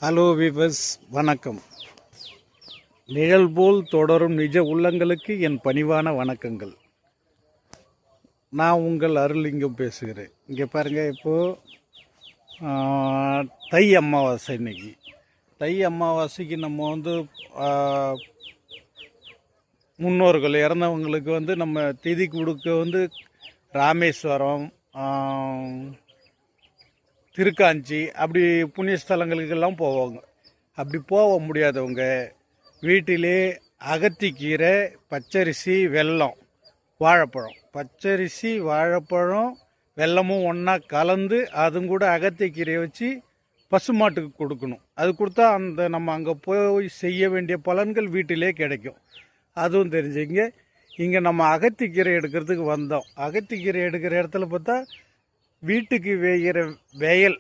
Hello viewers, வணக்கம். நிழல் போல் தொடரும் நிஜ உள்ளங்களுக்கு என் பணிவான வணக்கங்கள். நான் உங்கள் அருள்லிங்கம் பேசுகிறேன். இங்கே பாருங்கள், இப்போது தை அமாவாசை. இன்னைக்கு தை அமாவாசைக்கு நம்ம முன்னோர்கள் இறந்தவங்களுக்கு நம்ம திதி கொடுக்க ராமேஸ்வரம், திருக்காஞ்சி அப்படி புண்ணிய ஸ்தலங்களுக்கெல்லாம் போவாங்க. அப்படி போக முடியாதவங்க வீட்டிலே அகத்திக்கீரை, பச்சரிசி, வெல்லம், வாழைப்பழம், பச்சரிசி, வாழைப்பழம், வெல்லமும் ஒன்றா கலந்து அதுவும் கூட அகத்திக்கீரையை வச்சு பசுமாட்டுக்கு கொடுக்கணும். அது கொடுத்தா நம்ம அங்கே போய் செய்ய வேண்டிய பலன்கள் வீட்டிலே கிடைக்கும். அதுவும் தெரிஞ்சுங்க. இங்கே நம்ம அகத்திக்கீரை எடுக்கிறதுக்கு வந்தோம். அகத்திக்கீரை எடுக்கிற இடத்துல பார்த்தா வீட்டுக்கு வேகிற வயல்,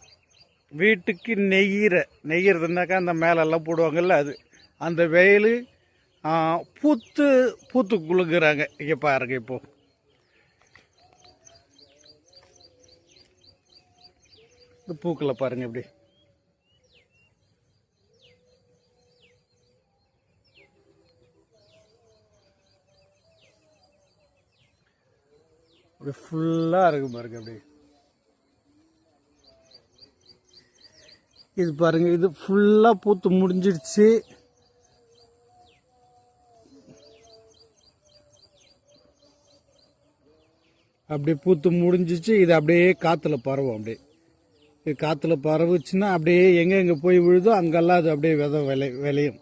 வீட்டுக்கு நெய்கிறதுனாக்கா அந்த மேலெல்லாம் போடுவாங்கல்ல, அது அந்த வயல் பூத்து குலுங்குறாங்க. இங்கே பாருங்க, இப்போ இந்த பூக்களை பாருங்க, இப்படி ஃபுல்லாக இருக்கு பாருங்க. அப்படி இது பாருங்க, இது ஃபுல்லாக பூத்து முடிஞ்சிடுச்சு. அப்படியே பூத்து முடிஞ்சிச்சு. இது அப்படியே காற்றுல பரவும். அப்படியே இது காற்றுல பரவுச்சுன்னா அப்படியே எங்கே போய் விழுதோ அங்கெல்லாம் அது அப்படியே விளையும்.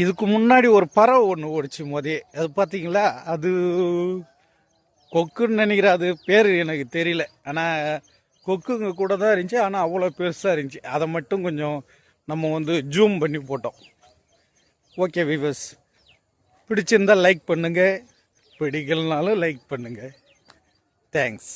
இதுக்கு முன்னாடி ஒரு பறவை ஒன்று ஓடிச்சு மோதே, அது பார்த்தீங்களா? அது கொக்குன்னு நினைக்கிறேன். அது பேர் எனக்கு தெரியல. ஆனால் கொக்குங்க கூட தான் இருந்துச்சு. ஆனால் அவ்வளோ பெருசாக இருந்துச்சு. அதை மட்டும் கொஞ்சம் நம்ம ஜூம் பண்ணி போட்டோம். ஓகே வீவர்ஸ், பிடிச்சிருந்தால் லைக் பண்ணுங்கள், பிடிக்கலனாலும் லைக் பண்ணுங்கள். தேங்க்ஸ்.